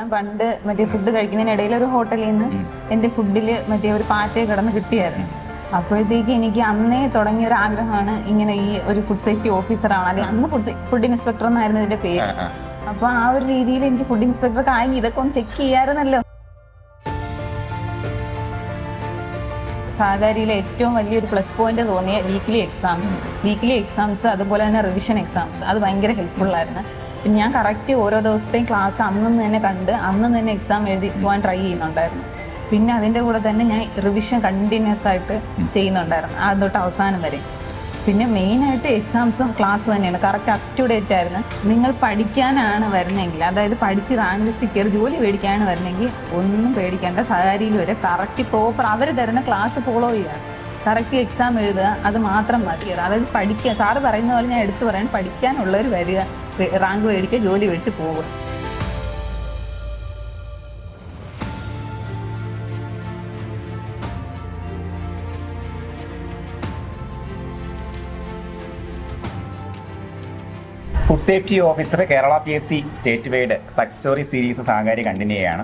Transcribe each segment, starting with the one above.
ഞാൻ പണ്ട് മറ്റേ ഫുഡ് കഴിക്കുന്നതിനിടയിൽ ഒരു ഹോട്ടലിൽ നിന്ന് എൻ്റെ ഫുഡിൽ മറ്റേ ഒരു പാറ്റയെ കിടന്ന് കിട്ടിയായിരുന്നു. അപ്പോഴത്തേക്ക് എനിക്ക് അന്നേ തുടങ്ങിയ ഒരു ആഗ്രഹമാണ് ഇങ്ങനെ ഈ ഒരു ഫുഡ് സേഫ്റ്റി ഓഫീസറാണ്, അല്ലെങ്കിൽ അന്ന് ഫുഡ് ഇൻസ്പെക്ടർ എന്നായിരുന്നു ഇതിന്റെ പേര്. അപ്പൊ ആ ഒരു രീതിയിൽ എനിക്ക് ഫുഡ് ഇൻസ്പെക്ടർ ആയി ഇതൊക്കെ ഒന്ന് ചെക്ക് ചെയ്യാറുന്നല്ലോ. സാധാരണയിലെ ഏറ്റവും വലിയൊരു പ്ലസ് പോയിന്റ് തോന്നിയ വീക്ക്ലി എക്സാംസ് അതുപോലെ തന്നെ റിവിഷൻ എക്സാംസ് അത് ഭയങ്കര ഹെൽപ്ഫുള്ളായിരുന്നു. പിന്നെ ഞാൻ കറക്റ്റ് ഓരോ ദിവസത്തെയും ക്ലാസ് അന്നു തന്നെ കണ്ട് അന്ന് തന്നെ എക്സാം എഴുതി പോകാൻ ട്രൈ ചെയ്യുന്നുണ്ടായിരുന്നു. പിന്നെ അതിൻ്റെ കൂടെ തന്നെ ഞാൻ റിവിഷൻ കണ്ടിന്യൂസ് ആയിട്ട് ചെയ്യുന്നുണ്ടായിരുന്നു ആദ്യം തൊട്ട് അവസാനം വരെ. പിന്നെ മെയിനായിട്ട് എക്സാംസും ക്ലാസ് തന്നെയാണ് കറക്റ്റ് അപ് ടു ഡേറ്റ് ആയിരുന്നു. നിങ്ങൾ പഠിക്കാനാണ് വരുന്നതെങ്കിൽ, അതായത് പഠിച്ച് റാങ്ക് ലിസ്റ്റ് കയറി ജോലി മേടിക്കാനാണ് വരുന്നെങ്കിൽ ഒന്നും പേടിക്കേണ്ട. സാധാരണയിൽ വരെ കറക്റ്റ് പ്രോപ്പർ അവർ തരുന്ന ക്ലാസ് ഫോളോ ചെയ്യുക, കറക്റ്റ് എക്സാം എഴുതുക, അത് മാത്രം മതി. അതായത് പഠിക്കുക, സാറ് പറയുന്ന പോലെ ഞാൻ എടുത്തു പറയാൻ, പഠിക്കാനുള്ളവർ വരിക, റാങ്ക് മേടിക്കുക, ജോലി മേടിച്ച് പോവുക. Food safety officer Kerala PSC state wide success story series സാകാരി കണ്ടിന്യൂ ചെയ്യാണ്.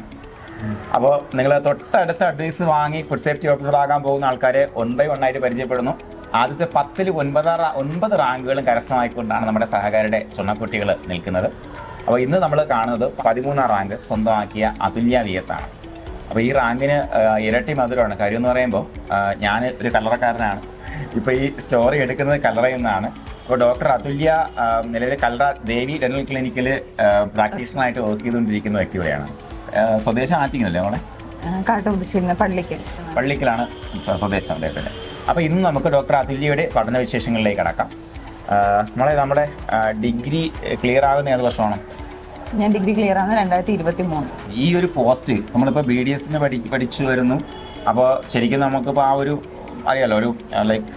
അപ്പോൾ നിങ്ങൾ തൊട്ടടുത്ത അഡ്വൈസ് വാങ്ങി ഫുഡ് സേഫ്റ്റി ഓഫീസർ ആകാൻ പോകുന്ന ആൾക്കാരെ 1 by 1 ആയിട്ട് പരിചയപ്പെടുന്നു. ആദ്യത്തെ 10ൽ 9 റാങ്കുകളും കരസ്ഥമായിക്കൊണ്ടാണ് നമ്മുടെ സഹകാരിയുടെ ചുണക്കുട്ടികൾ നിൽക്കുന്നത്. അപ്പോൾ ഇന്ന് നമ്മൾ കാണുന്നത് 13ാം റാങ്ക് സ്വന്തമാക്കിയ അതുല്യ VS ആണ്. അപ്പോൾ ഈ റാങ്കിന് ഇരട്ടി മധുരമാണ്. കാര്യം എന്ന് പറയുമ്പോൾ ഞാൻ ഒരു കല്ലറക്കാരനാണ്. ഇപ്പോൾ ഈ സ്റ്റോറി എടുക്കുന്നത് കല്ലറയിൽ നിന്നാണ്. അപ്പോൾ ഡോക്ടർ അതുല്യ നിലവിലെ കല്ലറ ദേവി ഡെന്റൽ ക്ലിനിക്കിൽ പ്രാക്ടീഷണറായിട്ട് വർക്ക് ചെയ്തുകൊണ്ടിരിക്കുന്ന വ്യക്തി കൂടെയാണ്. സ്വദേശം ആറ്റിങ്ങനല്ലേ നമ്മളെ? പള്ളിക്കലാണ് സ്വദേശം അദ്ദേഹത്തിൻ്റെ. അപ്പോൾ ഇന്ന് നമുക്ക് ഡോക്ടർ അതുല്യയുടെ പഠനവിശേഷങ്ങളിലേക്ക് കടക്കാം. നമ്മുടെ ഡിഗ്രി ക്ലിയർ ആകുന്ന ഏത് വർഷമാണ്? ഞാൻ ഡിഗ്രി ക്ലിയർ ആണ് 2023. ഈ ഒരു പോസ്റ്റ് നമ്മളിപ്പോൾ BDSന് പഠിച്ചു വരുന്നു. അപ്പോൾ ശരിക്കും നമുക്കിപ്പോൾ ആ ഒരു അറിയാലോ,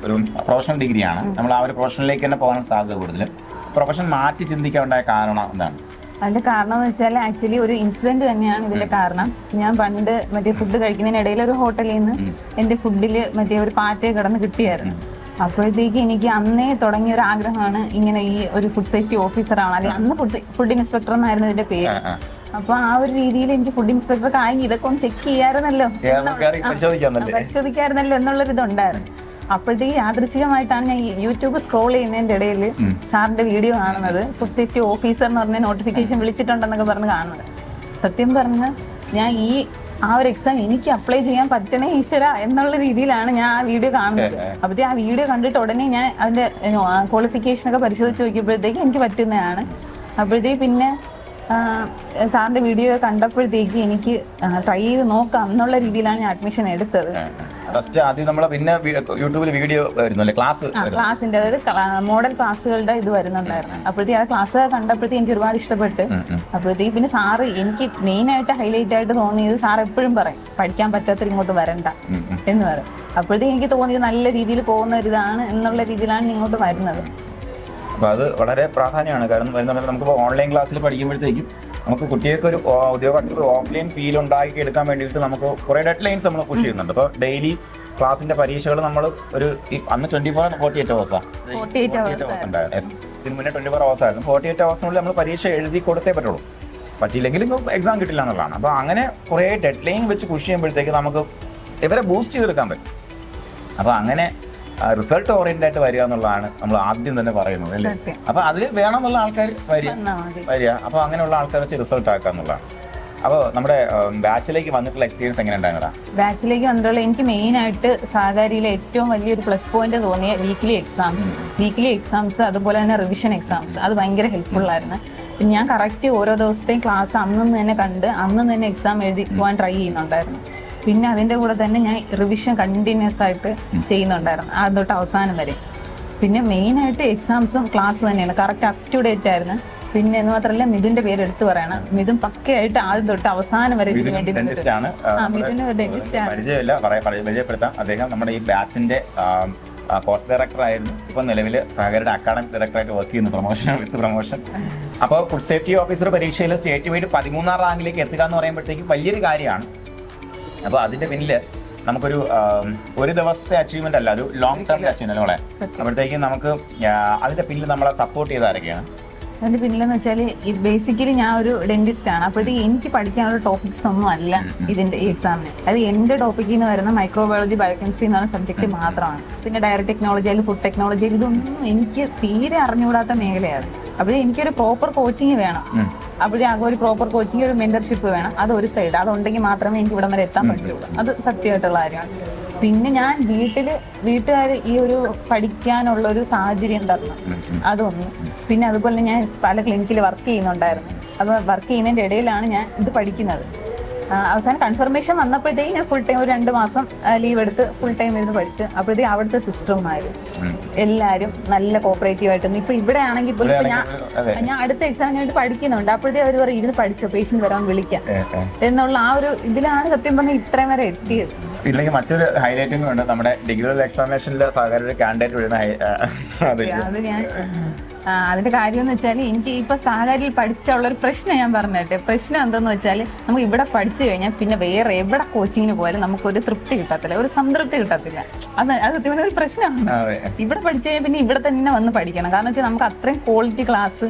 ഒരു പ്രൊഫഷണൽ ഡിഗ്രിയാണ്. നമ്മൾ ആ ഒരു പ്രൊഫഷനിലേക്ക് തന്നെ പോകാൻ സാധ്യത കൂടുതലും. പ്രൊഫഷൻ മാറ്റി ചിന്തിക്കാനുണ്ടായ കാരണം എന്താണ്? അതിന്റെ കാരണം എന്ന് വെച്ചാൽ ആക്ച്വലി ഒരു ഇൻസിഡന്റ് തന്നെയാണ് ഇതിന്റെ കാരണം. ഞാൻ പണ്ട് മറ്റേ ഫുഡ് കഴിക്കുന്നതിനിടയിൽ ഒരു ഹോട്ടലിൽ നിന്ന് എൻ്റെ ഫുഡിൽ മറ്റേ ഒരു പാറ്റയെ കിടന്ന് കിട്ടിയായിരുന്നു. അപ്പോഴത്തേക്ക് എനിക്ക് അന്നേ തുടങ്ങിയ ഒരു ആഗ്രഹമാണ് ഇങ്ങനെ ഈ ഒരു ഫുഡ് സേഫ്റ്റി ഓഫീസറാണ്, അല്ലെങ്കിൽ അന്ന് ഫുഡ് ഇൻസ്പെക്ടർ എന്നായിരുന്നു ഇതിന്റെ പേര്. അപ്പൊ ആ ഒരു രീതിയിൽ എനിക്ക് ഫുഡ് ഇൻസ്പെക്ടർ ആയി ഇതൊക്കെ ഒന്ന് ചെക്ക് ചെയ്യാറുന്നല്ലോ, പരിശോധിക്കാറുന്നല്ലോ എന്നുള്ളൊരു ഇതുണ്ടായിരുന്നു. അപ്പോഴത്തേക്ക് യാദൃച്ഛികമായിട്ടാണ് ഞാൻ യൂട്യൂബ് സ്ക്രോൾ ചെയ്യുന്നതിന്റെ ഇടയിൽ സാറിന്റെ വീഡിയോ കാണുന്നത്. ഫുഡ് സേഫ്റ്റി ഓഫീസർ എന്ന് പറഞ്ഞ നോട്ടിഫിക്കേഷൻ വിളിച്ചിട്ടുണ്ടെന്നൊക്കെ പറഞ്ഞ് കാണുന്നത്. സത്യം പറഞ്ഞാൽ ഞാൻ ആ ഒരു എക്സാം എനിക്ക് അപ്ലൈ ചെയ്യാൻ പറ്റണേ ഈശ്വര എന്നുള്ള രീതിയിലാണ് ഞാൻ ആ വീഡിയോ കാണുന്നത്. അപ്പോഴത്തേക്ക് ആ വീഡിയോ കണ്ടിട്ട് ഉടനെ ഞാൻ അതിന്റെ ക്വാളിഫിക്കേഷനൊക്കെ പരിശോധിച്ച് നോക്കിയപ്പോഴത്തേക്ക് എനിക്ക് പറ്റുന്നതാണ്. അപ്പോഴത്തേക്ക് പിന്നെ സാറിന്റെ വീഡിയോ കണ്ടപ്പോഴത്തേക്ക് എനിക്ക് ട്രൈ ചെയ്ത് നോക്കാം എന്നുള്ള രീതിയിലാണ് ഞാൻ അഡ്മിഷൻ എടുത്തത്. യൂട്യൂബിൽ വീഡിയോ ക്ലാസിന്റെ, അതായത് മോഡൽ ക്ലാസ്സുകളുടെ ഇത് വരുന്നുണ്ടായിരുന്നു. അപ്പോഴത്തേക്ക് ആ ക്ലാസ് കണ്ടപ്പോഴത്തേക്ക് എനിക്ക് ഒരുപാട് ഇഷ്ടപ്പെട്ട്. അപ്പോഴത്തേക്ക് പിന്നെ സാറ് എനിക്ക് മെയിൻ ആയിട്ട് ഹൈലൈറ്റ് ആയിട്ട് തോന്നിയത്, സാർ എപ്പോഴും പറയും പഠിക്കാൻ പറ്റാത്ത ഇങ്ങോട്ട് വരണ്ട എന്ന് പറയും. അപ്പോഴത്തേക്ക് എനിക്ക് തോന്നിയത് നല്ല രീതിയിൽ പോകുന്ന ഒരു ഇതാണ് എന്നുള്ള രീതിയിലാണ് ഇങ്ങോട്ട് വരുന്നത്. അപ്പോൾ അത് വളരെ പ്രാധാന്യമാണ്. കാരണം നമുക്കിപ്പോൾ ഓൺലൈൻ ക്ലാസ്സിൽ പഠിക്കുമ്പോഴത്തേക്കും നമുക്ക് കുട്ടികൾക്ക് ഒരു ഉദ്യോഗത്തിൽ ഒരു ഓഫ്ലൈൻ ഫീൽ ഉണ്ടാക്കി എടുക്കാൻ വേണ്ടിയിട്ട് നമുക്ക് കുറേ ഡെഡ് ലൈൻസ് നമ്മൾ പുഷ് ചെയ്യുന്നുണ്ട്. അപ്പോൾ ഡെയിലി ക്ലാസിൻ്റെ പരീക്ഷകൾ നമ്മൾ ഒരു അന്ന് 24 48 ഹവേഴ്സാണ്. 48 ഹവേഴ്സ് ഉണ്ടായിരുന്നു. ഇതിന് മുന്നേ 24 ഹവേഴ്സ് ആയിരുന്നു. 48 ഹവേഴ്സിനുള്ളിൽ നമ്മൾ പരീക്ഷ എഴുതി കൊടുത്തേ പറ്റുള്ളൂ. പറ്റിയില്ലെങ്കിൽ എക്സാം കിട്ടില്ല എന്നുള്ളതാണ്. അപ്പോൾ അങ്ങനെ കുറേ ഡെഡ് ലൈൻ വെച്ച് പുഷ് ചെയ്യുമ്പോഴത്തേക്ക് നമുക്ക് ഇവരെ ബൂസ്റ്റ് ചെയ്തെടുക്കാൻ പറ്റും. അപ്പോൾ അങ്ങനെ റിസൾട്ട് ഓറിയന്റഡ് ആയിട്ട് വരിക എന്നുള്ളതാണ് നമ്മൾ ആദ്യം തന്നെ പറയുന്നത്, അല്ലേ? അപ്പൊ അതിൽ വേണമെന്നുള്ള ആൾക്കാർ വരിക. അപ്പൊ അങ്ങനെയുള്ള ആൾക്കാർ വെച്ച് റിസൾട്ട് ആക്കുക എന്നുള്ളതാണ്. അപ്പോൾ നമ്മുടെ ബാച്ചിലേക്ക് വന്നിട്ടുള്ള എക്സ്പീരിയൻസ് എങ്ങനെ ഉണ്ടായിരുന്നടാ? ബാച്ചിലേക്ക് വന്നിട്ടുള്ള എനിക്ക് മെയിൻ ആയിട്ട് സാധാരണയിലെ ഏറ്റവും വലിയൊരു പ്ലസ് പോയിന്റ് തോന്നിയ വീക്ക്ലി എക്സാംസ് അതുപോലെ തന്നെ റിവിഷൻ എക്സാംസ് അത് ഭയങ്കര ഹെൽപ്ഫുള്ളായിരുന്നു. പിന്നെ ഞാൻ കറക്റ്റ് ഓരോ ദിവസത്തെയും ക്ലാസ് അന്നു തന്നെ കണ്ട് അന്ന് തന്നെ എക്സാം എഴുതി പോകാൻ ട്രൈ ചെയ്യുന്നുണ്ടായിരുന്നു. പിന്നെ അതിൻ്റെ കൂടെ തന്നെ ഞാൻ റിവിഷൻ കണ്ടിന്യൂസ് ആയിട്ട് ചെയ്യുന്നുണ്ടായിരുന്നു ആദ്യം തൊട്ട് അവസാനം വരെ. പിന്നെ മെയിനായിട്ട് എക്സാംസും ക്ലാസ് തന്നെയാണ് കറക്റ്റ് അപ് ടു ഡേറ്റ് ആയിരുന്നു. പിന്നെ എന്ന് മാത്രമല്ല മിഥുന്റെ പേര് എടുത്തു പറയണം. മിഥുൻ പക്കയായിട്ട് ആദ്യം തൊട്ട് അവസാനം വരെ ഇതിന് വേണ്ടി പരിചയപ്പെടുത്താം. അദ്ദേഹം നമ്മുടെ ഈ ബാച്ചിന്റെ കോഴ്സ് ഡയറക്ടർ ആയിരുന്നു. ഇപ്പൊ നിലവിൽ സഹകാരിയുടെ അക്കാഡമിക് ഡയറക്ടറായിട്ട് വർക്ക് ചെയ്യുന്നു, പ്രൊമോഷൻ. അപ്പോൾ ഫുഡ് സേഫ്റ്റി ഓഫീസർ പരീക്ഷയിൽ സ്റ്റേറ്റ് വൈഡ് 13ാം റാങ്കിലേക്ക് എത്തുക എന്ന് പറയുമ്പോഴത്തേക്കും വലിയൊരു കാര്യമാണ്. അപ്പോൾ അതിന്റെ പിന്നിൽ നമുക്കൊരു ഒരു ദിവസത്തെ അച്ചീവ്മെന്റ് അല്ല, ഒരു ലോങ് ടേം അച്ചീവ്മെന്റ് അല്ലേ? അപ്പോഴത്തേക്കും നമുക്ക് അതിന്റെ പിന്നിൽ നമ്മളെ സപ്പോർട്ട് ചെയ്ത് ആരൊക്കെയാണ്? അതിന്റെ പിന്നിലെന്ന് വെച്ചാൽ ബേസിക്കലി ഞാൻ ഒരു ഡെന്റിസ്റ്റ് ആണ്. അപ്പോഴത്തേക്ക് എനിക്ക് പഠിക്കാനുള്ള ടോപ്പിക്സ് ഒന്നും അല്ല ഇതിന്റെ ഈ എക്സാമിന്. അത് എന്റെ ടോപ്പിക്കിൽ നിന്ന് വരുന്ന മൈക്രോബയോളജി ബയോകെമിസ്ട്രി എന്ന് പറയുന്ന സബ്ജക്ട് മാത്രമാണ്. പിന്നെ ഡയറി ടെക്നോളജി അല്ലെങ്കിൽ ഫുഡ് ടെക്നോളജി ഇതൊന്നും എനിക്ക് തീരെ അറിഞ്ഞുകൂടാത്ത മേഖലയാണ്. അപ്പോഴേ എനിക്കൊരു പ്രോപ്പർ കോച്ചിങ് വേണം. അപ്പോഴേ ഒരു പ്രോപ്പർ കോച്ചിങ് ഒരു മെന്റർഷിപ്പ് വേണം. അത് ഒരു സൈഡ്, അതുണ്ടെങ്കിൽ മാത്രമേ എനിക്ക് ഇവിടം വരെ എത്താൻ പറ്റുള്ളൂ. അത് സത്യമായിട്ടുള്ള കാര്യമാണ്. പിന്നെ ഞാൻ വീട്ടുകാർ ഈ ഒരു പഠിക്കാനുള്ള ഒരു സാഹചര്യം തരണം, അതൊന്നും. പിന്നെ അതുപോലെ ഞാൻ പല ക്ലിനിക്കിൽ വർക്ക് ചെയ്യുന്നുണ്ടായിരുന്നു. അപ്പോൾ വർക്ക് ചെയ്യുന്നതിൻ്റെ ഇടയിലാണ് ഞാൻ ഇത് പഠിക്കുന്നത്. അവസാനം കൺഫർമേഷൻ വന്നപ്പോഴത്തേക്ക് ഞാൻ ഫുൾ ടൈം ഒരു 2 മാസം ലീവ് എടുത്ത് ഫുൾ ടൈം ഇരുന്ന് പഠിച്ച്. അപ്പോഴത്തേക്ക് അവിടുത്തെ സിസ്റ്റർമാരും എല്ലാവരും നല്ല കോപ്പറേറ്റീവ് ആയിട്ട്. ഇപ്പൊ ഇവിടെ ആണെങ്കിൽ പോലും ഞാൻ അടുത്ത എക്സാമിന് വേണ്ടി പഠിക്കുന്നുണ്ട്. അപ്പോഴത്തേക്ക് അവർ പറയും ഇരുന്ന് പഠിച്ചോ, പേഷ്യന്റ് വരാൻ വിളിക്കാം എന്നുള്ള ആ ഒരു ഇതിലാണ് സത്യം പറഞ്ഞാൽ ഇത്രയും വരെ എത്തിയത്. ഇല്ലെങ്കിൽ മറ്റൊരു ഹൈലൈറ്റിംഗ് ഉണ്ട്, നമ്മുടെ ഡിഗ്രി എക്സാമിനേഷനിൽ സഹകാരി ഒരു കാൻഡിഡേറ്റ് വരുന്ന അത് ഞാൻ അതിന്റെ കാര്യം എന്ന് വെച്ചാൽ എനിക്ക് ഇപ്പൊ സഹകാരിയിൽ പഠിച്ചുള്ള ഒരു പ്രശ്നം ഞാൻ പറഞ്ഞിട്ടെ. പ്രശ്നം എന്തെന്ന് വെച്ചാൽ നമുക്ക് ഇവിടെ പഠിച്ചു കഴിഞ്ഞാൽ പിന്നെ വേറെ എവിടെ കോച്ചിങ്ങിന് പോയാലും നമുക്കൊരു തൃപ്തി കിട്ടത്തില്ല, ഒരു സംതൃപ്തി കിട്ടത്തില്ല. അത് സത്യം ഒരു പ്രശ്നമാണ്. ഇവിടെ പഠിച്ചു കഴിഞ്ഞാൽ പിന്നെ ഇവിടെ തന്നെ വന്ന് പഠിക്കണം. കാരണം വെച്ചാൽ നമുക്ക് അത്രയും ക്വാളിറ്റി ക്ലാസ്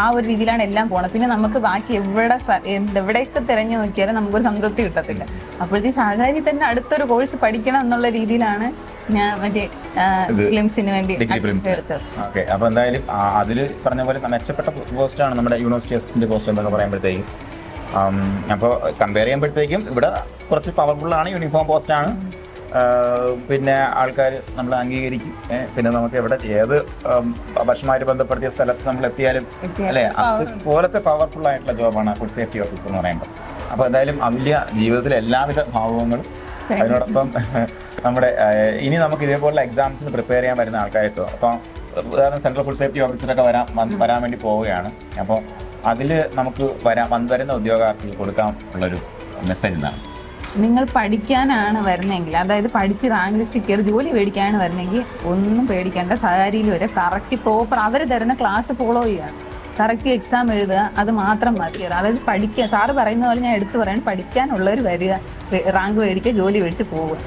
ആ ഒരു രീതിയിലാണ് എല്ലാം പോണത്. പിന്നെ നമുക്ക് ബാക്കി എവിടെയൊക്കെ തിരഞ്ഞു നോക്കിയാലും നമുക്കൊരു സംതൃപ്തി കിട്ടത്തില്ല. അപ്പോഴത്തെ സഹകാരി തന്നെ അടുത്തൊരു കോഴ്സ് പഠിക്കണം എന്നുള്ള രീതിയിലാണ് ഞാൻ മറ്റേ ഫിലിംസിന് വേണ്ടി എടുത്തത്. ഓക്കെ, അപ്പൊ എന്തായാലും അതിൽ പറഞ്ഞ പോലെ മെച്ചപ്പെട്ട പോസ്റ്റാണ് നമ്മുടെ യൂണിവേഴ്സിറ്റി അസിസ്റ്റന്റ് പോസ്റ്റ് എന്നൊക്കെ പറയുമ്പോഴത്തേക്കും. അപ്പോൾ കമ്പയർ ചെയ്യുമ്പോഴത്തേക്കും ഇവിടെ കുറച്ച് പവർഫുള്ളാണ്, യൂണിഫോം പോസ്റ്റാണ്. പിന്നെ ആൾക്കാർ നമ്മൾ അംഗീകരിക്കും. പിന്നെ നമുക്ക് എവിടെ ഏത് ഭക്ഷണമായിട്ട് ബന്ധപ്പെടുത്തിയ സ്ഥലത്ത് നമ്മൾ എത്തിയാലും അല്ലേ, അതുപോലത്തെ പവർഫുൾ ആയിട്ടുള്ള ജോബാണ് ഫുഡ് സേഫ്റ്റി ഓഫീസർ എന്ന് പറയുമ്പോൾ. അപ്പോൾ എന്തായാലും അമൂല്യ ജീവിതത്തിലെ എല്ലാവിധ ഭാവങ്ങളും അതിനോടൊപ്പം നമ്മുടെ ഇനി നമുക്ക് ഇതേപോലുള്ള എക്സാംസിന് പ്രിപ്പയർ ചെയ്യാൻ വരുന്ന ആൾക്കാരെത്തോ. അപ്പോൾ ഉദാഹരണം സെൻട്രൽ ഫുഡ് സേഫ്റ്റി ഓഫീസറൊക്കെ വരാൻ വേണ്ടി പോവുകയാണ്. അപ്പോൾ അതിൽ നമുക്ക് വരുന്ന ഉദ്യോഗാർത്ഥികൾ കൊടുക്കാൻ ഉള്ളൊരു മെസ്സേജ് എന്താണ്? നിങ്ങൾ പഠിക്കാനാണ് വരുന്നതെങ്കിൽ, അതായത് പഠിച്ച് റാങ്ക് ലിസ്റ്റ് കയറി ജോലി മേടിക്കാനാണ് വരുന്നതെങ്കിൽ ഒന്നും പേടിക്കേണ്ട. സഹകാരിയിൽ വരെ കറക്റ്റ് പ്രോപ്പർ അവർ തരുന്ന ക്ലാസ് ഫോളോ ചെയ്യുക, കറക്റ്റ് എക്സാം എഴുതുക, അത് മാത്രം മതി. അതായത് പഠിക്കുക, സാറ് പറയുന്ന പോലെ ഞാൻ എടുത്തു പറയാൻ, പഠിക്കാനുള്ളവർ വരിക, റാങ്ക് മേടിക്കുക, ജോലി മേടിച്ച് പോവുക,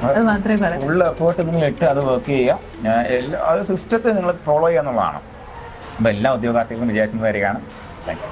അത് മാത്രമേ പറയാം. ഫുൾ എഫേർട്ട് നിങ്ങൾ ഇട്ട് അത് വർക്ക് ചെയ്യുക, അത് സിസ്റ്റത്തെ നിങ്ങൾ ഫോളോ ചെയ്യുക എന്നുള്ളതാണ്. അപ്പോൾ എല്ലാ ഉദ്യോഗാർത്ഥികളും വിചാരിക്കുന്നത് വരികയാണ്. Thank you.